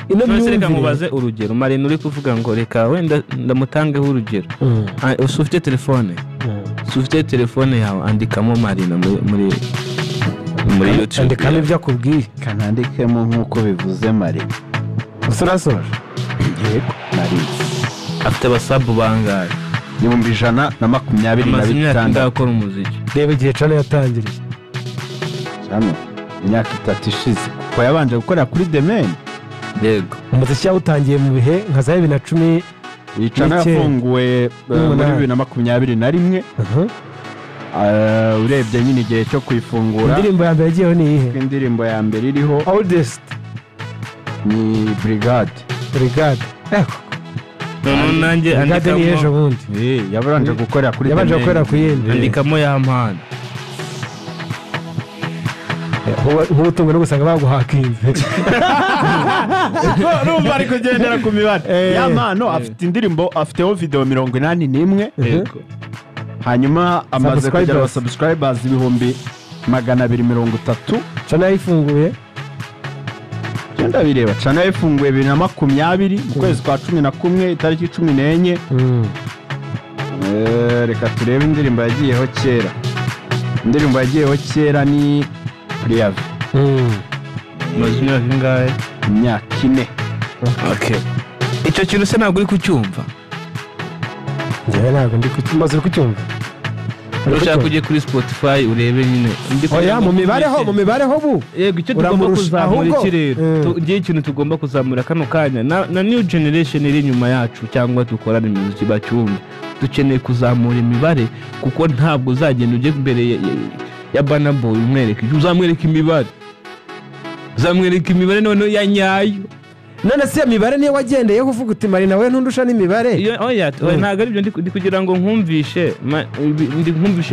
ino reka mubaze urugero Marina uri kuvuga ngo reka wenda ndamutangeho urugero ufite telefone yawe andikamo Marina muri YouTube andikamo ibyo akubwiye kanandikemo nk'uko bivuze Marina usurasoje yego Marina afite abasabu bangahe 126 ndakora umuziki reba igihe cano yatangiriye hano imyaka 3 ishize ko yabanje gukorera kuri Demen yego umuziki yawutangiye mu bihe nka za 2010 icana yafunguwe muri 2021 urebye nyine igihe cyo kwifungura indirimbo ya mbere yagiyeho ni ihe indirimbo ya mbere iriho oldest ni Brigade nanjye andikamo ni ejo bundi yabanje gukorera kuri yindi andikamo ya mpano ubutungo no gusanga baguhakinze urumva ari kugendera ku mibare ya mpano afite indirimbo afiteho video 81 yego hanyuma amaze kugera subscribers 230 cana yifunguye cyenda bireba cana yifunguye 2020 mu kwezi kwa 11 itariki 14 reka turebe indirimbo yagiyeho kera ni Priave mazina kingahe imyaka 4 okay icyo kintu se ntabwo uri kucyumva njye ntabwo ndi kucyumva ushaka kujye kuri Spotify urebe nyine oya mu mibare ho bu yego icyo tugomba kuzamura ikirere ngiye ikintu tugomba kuzamura kano kanya na new generation iri nyuma yacu cyangwa dukorana imiziki bacyumva dukeneye kuzamura imibare kuko ntabwo uzagenda ujye imbere ya Burna Boy uzamwereka imibare none ya nyayo none se imibare niyo wagendeye uvuga uti Marina we ntundusha n'imibare oya ntabwo ari byo ndi kugira ngo nkumvishe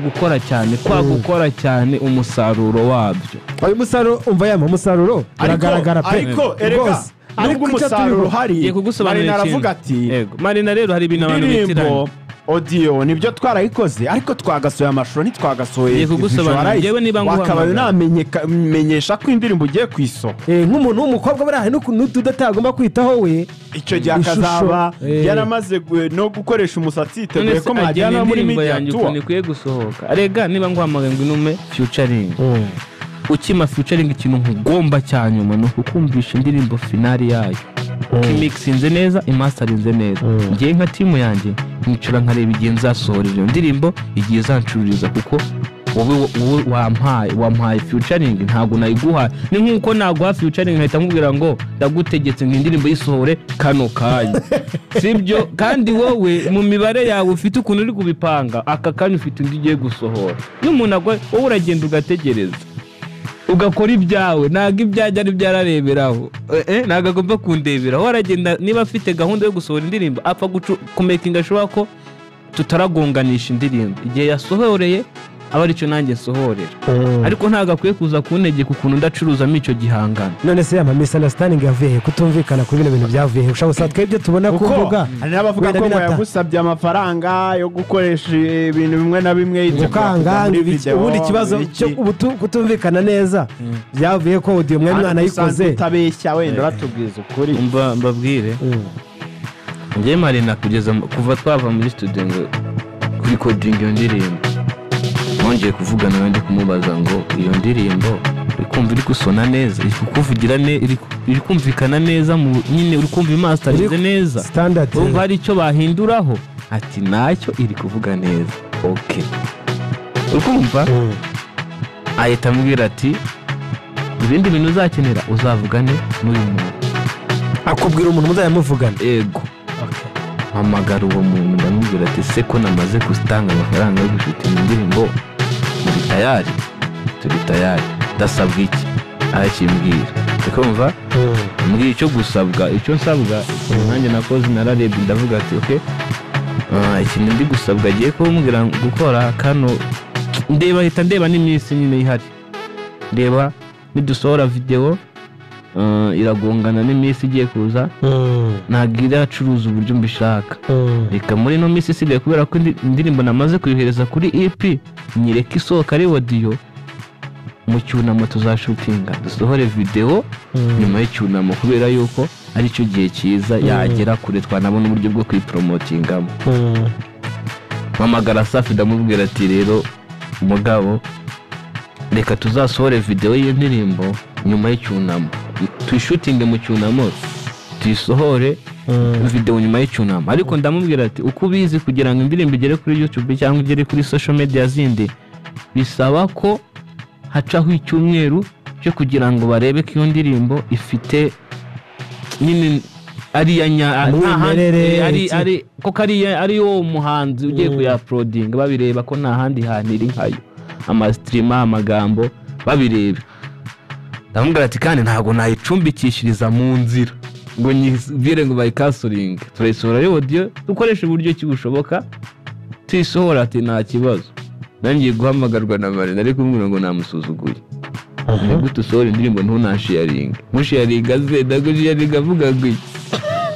gukora cyane gukora cyane umusaruro wabyo uyu musaruro umva yama umusaruro uragaragara pe ariko erega nubwo umusaruro hari Marina aravuga ati yego Marina rero hari ibintu abantu bitiranye audio nibyo twarayikoze ariko twagasoye amashusho ntitwagasoye kugusobanura yewe niba wakaba namenyesha ko indirimbo ugiye kwiso nk'umuntu w'umukobwa bari n'utudagomba kwitaho we icyo gihe akazaba yaramaze no gukoresha umusatsi yiteguye ko mwajyana muri media tour nikwiye gusohoka arega niba nguhamagaye ngo inume featuring ukima featuring ikintu nkugomba cyanyuma no kukumvisha indirimbo finali yayo kimixinze neza imasterinze neza ngiye nka timu yanjye nicura nkareba igihe nzasohora iyo ndirimbo igiye zancururiza kuko wowe wampaye featuring ntabwo nayiguha ni nkuko naguha featuring nkahita nkubwira ngo ndagutegetse ngo indirimbo yisohore kano kanya sibyo kandi wowe mu mibare yawe ufite ukuntu uri kubipanga aka kanya ufite indi ugiye gusohora n'umuntu wowe uragenda ugategereza ugakora ibyawe ntago ibyajya ari byarareberaho ntago agomba kundeberaho waragenda niba afite gahunda yo gusohora indirimbo apfa kumekinga ashobora ko tutaragonganisha indirimbo igihe yasohoreye aba aricyo nanjye nsohorera ariko ntago akwiye kuza kuntegeka ukuntu ndacuruzamo icyo gihangano none se ama misunderstanding yavuye kutumvikana kuri bino bintu byavuye ushaka usatwe ibyo tubona ku mbuga hari n'abavuga ko yagusabye amafaranga yo gukoresha ibintu bimwe na bimwe ukanga ubundi kibazo cyo kutumvikana neza byavuye ko audio mwe mwana yikoze utabeshya wenda ratubwiza ukuri mbabwire ngiye Marina kugeza kuva twava muri studio ngo kuri coding iyo ndirimbo nongeye kuvugana nawe ndi kumubaza ngo iyo ndirimbo urikumva iri gusona neza iri kukuvugira iri kumvikana neza nyine uri kumva imasterinze neza urumva hari icyo bahinduraho ati nacyo iri kuvuga neza okay urumva ahita ambwira ati ibindi bintu uzakenera uzavugane n'uyu muntu akubwira umuntu muzayamuvugana yego mpamagara uwo muntu ndamubwira ati se ko namaze gutanga amafaranga yo gushutinga indirimbo turi tayari ndasabwa iki arakimbwira ukumva mbwira icyo gusabwa icyo nsabwa nanjye nakoze nararebye ndavuga ati okay ikintu ndi gusabwa agiye kumbwira gukora kano ndeba n'iminsi nyine ihari ndeba nidusohora video iragongana n'iminsi igiye kuza ntagira acuruza uburyo mbishaka reka muri no minsi isigaye kubera ko indirimbo namaze kuyohereza kuri EP nyireka isohoka ari audio mu cyunamo tuzashutinga dusohore video nyuma y'icyunamo kubera yuko ari cyo gihe cyiza yagera kure twanabona uburyo bwo kwipromotingamo. Mpamagara Safi ndamubwira ati rero umugabo reka tuzasohore video y'indirimbo nyuma y'icyunamo, tuyishutinge mu cyunamo tuyisohore video nyuma y'icyunamo. Ariko ndamubwira ati uko ubizi kugira ngo indirimbo igere kuri YouTube cyangwa igere kuri social media zindi bisaba ko hacaho icyumweru cyo kugira ngo barebe ko iyo ndirimbo ifite nyine ari koko ari wo muhanzi ugiye kuyaplodinga, babireba ko nta handi hantu iri nkayo, amastreamer amagambo babireba. Ndamubwira ati kandi ntabwo nayicumbikishiriza mu nzira ngo nyivire ngo bayikasuringe, turayisohora yo audio dukoresha uburyo kibushoboka tuyisohora ati nta kibazo. Nangiye guhamagarwa na Marina ariko umwe ngo namusuzuguye. Nubwo tusohora indirimbo ntunasharinge musharinga ze ndagusharinga avuga ngo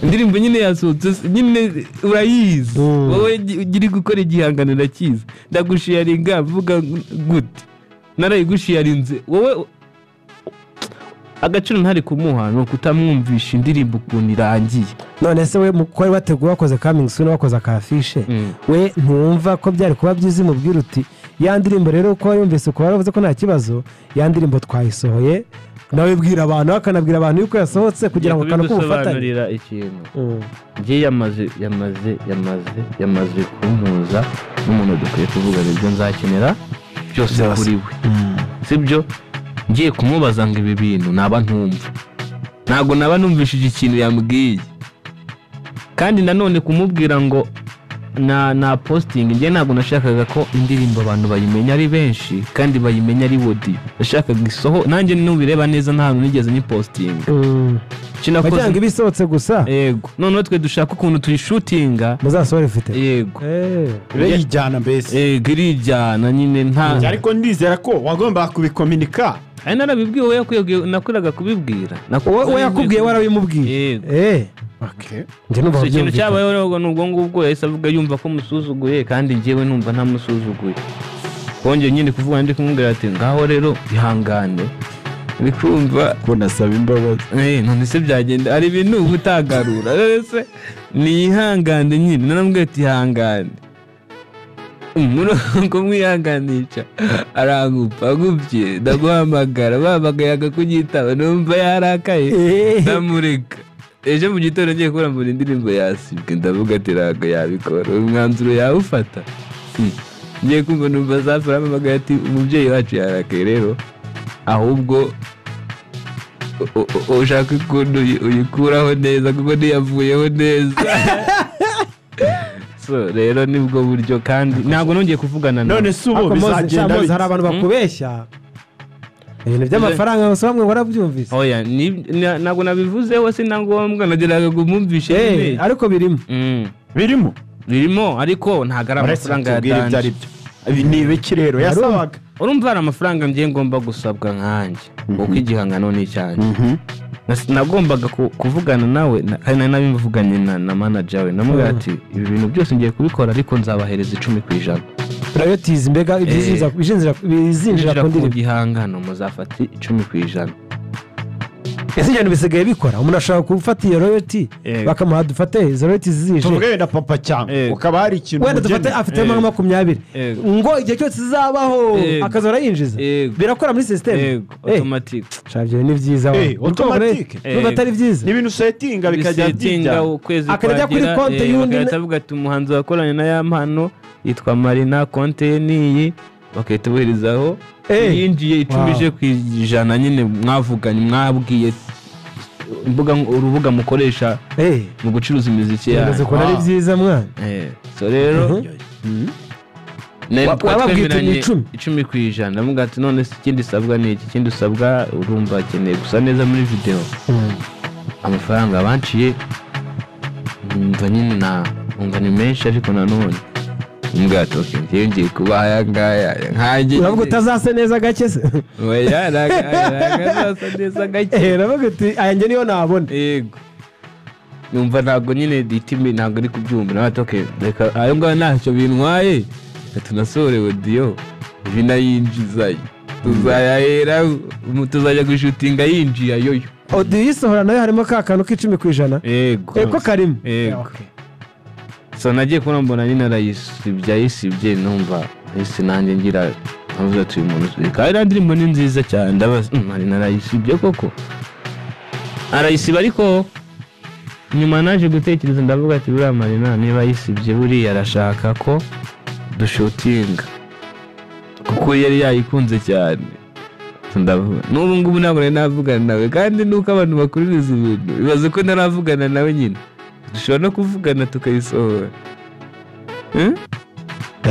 indirimbo nyine yasohotse nyine urayizi wowe ugiri gukora igihangano cyiza ndagusharinga avuga gute narayigusharinze wowe agaciro ntari kumuha no kutamwumvisha indirimbo ukuntu irangiye. None se we mukore bateguye wakoze coming soon wakoze akafishe we ntumva ko byari kuba byiza mubwira uti ya ndirimbo rero ko yumvise ko baravuze ko nta kibazo ya ndirimbo twayisohoye nawe bwira abantu akanabwira abantu yuko yasohotse kugira ngo kana kubufatanya ikintu ngiye yamaze kumpuza n'umuntu dukwiye kuvuga ibyo nzakenera byose kuri we sibyo. Ngiye kumubaza ngo ibi bintu naba ntumva, ntago naba numvishije ikintu yambwiye, kandi nanone kumubwira ngo na posting ngiye ntago nashakaga ko indirimbo abantu bayimenya ari benshi kandi bayimenya ari audio. Nashakaga isoho nanjye nubireba neza nta hantu nigeze ni posting bajyanga ibisohotse gusa. Yego none twe dushaka ukuntu tuyishootinga muzasohora ifite yego irijyana mbese irijyana nyine nta. Ariko ndizera ko wagomba kubikomunika. Ari narabibwiye we yakwiye nakuraga kubibwira we yakubwiye warabimubwiye. Okay. Nje numva so ikintu cyabaye rero n'ubwo ngubwo yahise avuga yumva ko musuzuguye kandi njyewe numva nta musuzuguye. Konje nyine kuvuga ndi kumubwira ati ngaho rero ihangane bikumva ko nasaba imbabazi. None se byagenda ari ibintu ubutagarura rese ni ihangane nyine nanambwiye ati ihangane ngo mwihanganisha aragupa gupye ndaguhamagara babagayaga kunyitaba numva yarakaye ndamureka. Ejo mu gitondo ngiye kubura muri indirimbo yasibwe ndavuga ati rago yabikora umwanzuro yawufata. Ngiye kumva numva Safi aramamagaye ati umubyeyi wacu yarakaye rero ahubwo ushaka ukuntu uyikuraho neza kuko ntiyavuyeho neza. So rero nibwo buryo kandi ntabwo nongeye kuvugana none se ubu bizagenda hari abantu bakubeshya ibintu by'amafaranga bose bamwe barabyumvise. Oya ntabwo nabivuzeho sinangombwa nageraga kumumvishe ariko birimo ariko ntago ari amafaranga yatanje. Ni ibiki rero yasabaga urumva ari amafaranga ngiye ngomba gusabwa nkanjye uko igihangano ni cyane. Nagombaga kuvugana nawe kandi nabimuvuganye na manager we namubwira ati ibi bintu byose ngiye kubikora ariko nzabahereza 10%. Royalties mbega bizinjira ku gihangano muzafata 10%. Ese cyane bisigaye bikora umuntu ashaka gufata iyo royalty bakamuha dufate izo royalties zije tuvuge na papa cyane ukaba hari ikintu wenda dufate afite 20 ngo igihe cyose zizabaho akazora yinjiza birakora muri system automatic. Chavye ni byiza automatic batari byiza ni ibintu settinga bikajya byinga ukwezi akajya kuri konte yundi akavuga ati umuhanzi wakoranye na ya mpano yitwa Marina konte niyi bakahita boherezaho yinjiye icumije kwijana nyine mwavuganye mwabwiye urubuga mukoresha mu gucuruza imiziki yawe. Zikora ari byiza mwana. So rero wababwitanye 10% ndavuga ati none se ikindi sabwa ni iki kindi usabwa urumva akeneye gusa neza muri video amafaranga banciye mva nyine umva ni menshi ariko nanone Mgato ngiye kubaya ngaya nkaje uravuga utazase neza gake se oya nagazase neza gake uravuga uti ayanjye niyo nabona yego numva ntago nyine ditimi ntago ari kubyumva natoke reka ayo ngana ntacyo bintwaye tunasore audio binayinjizayo tuzayahera tuzajya gushutinga yinjiye yoyo audio yisohora nayo harimo ka kantu k'10%. yego Ko karimo. yego so nagiye kubona mbona nyine arayisibye numva ese nanjye ngira nkavuze ati uyu muntu kandi indirimbo ni nziza cyane ndabaza Marina arayisibye koko arayisiba ariko nyuma naje gutekereza ndavuga ati buriya Marina niba yisibye buriya arashaka ko dushutinga kuko yari yayikunze cyane n'ubu ngubu ntabwo nari navugana nawe kandi nuko abantu bakuririza ibintu bibaze ko naravugana nawe nyine dushobora no kuvugana tukayisohora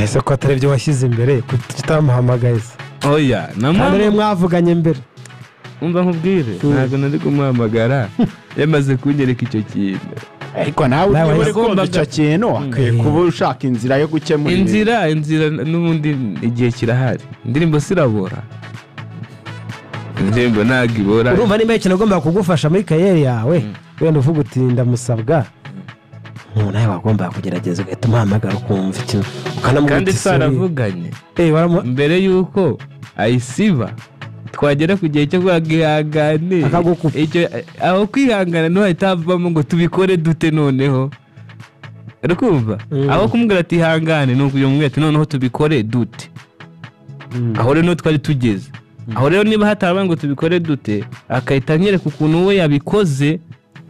ese ko atari byo washyize imbere kutamuhamagaye se oya kandi rero mwavuganye mbere umva nkubwire ntabwo nari kumuhamagara yamaze kunyereka icyo kintu ariko nawe uri kumva icyo kintu akwiye kuba ushaka inzira yo gukemura inzira n'ubundi igihe kirahari indirimbo sirabora indirimbo ntabwo ibora urumva nimba ikintu agomba kugufasha muri kariyeri yawe wenda uvuga uti ndamusabwa nawe wagomba kugerageza ugahita umuhamagara ukumva ikintu kandi twaravuganye mbere y'uko ayisiba twagera ku gihe cyo kwihangane aho kwihangana ntuhahita havamo ngo tubikore dute noneho uri kumva aho kumubwira ati ihangane ni ukugira ngo noneho tubikore dute aho rero twari tugeze aho rero niba hatabaye ngo tubikore dute akahita anyereka ukuntu we yabikoze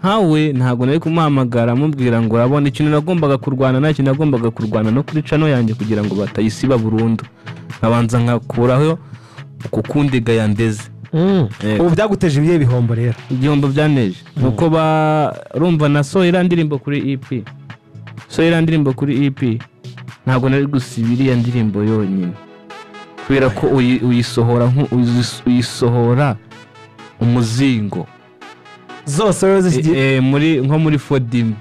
nkawe ntabwo nari kumuhamagara amubwira ngo urabona ikintu nagombaga kurwana nta kintu nagombaga kurwana no kuri cano yanjye kugira ngo batayisiba burundu nkabanza nkakuraho uko kundiga yandeze ubu byaguteje ibihe bihombo rero igihombo byaneje nuko barumva na sohera ndirimbo kuri EP ntabwo nari gusiba iriya ndirimbo yonyine kubera ko uyisohora umuzingo zose rero zigiye nko muri fodimi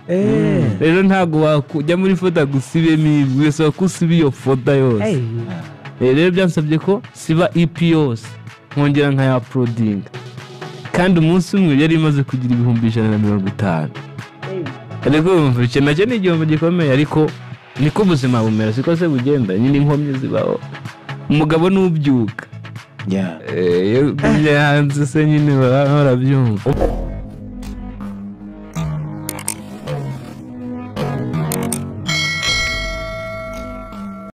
rero ntabwo wakujya muri foda gusibemo ibi wese wakusiba iyo foda yose rero byansabye ko siba EP yose nkongera nkaya uploading kandi umunsi umwe yari imaze kugira 150 ariko umva icyo nacyo ni igihombo gikomeye ariko niko ubuzima bumera siko se bugenda nyine inkomyi zibaho umugabo n'ubyuka iyo hanze se nyine barabyumva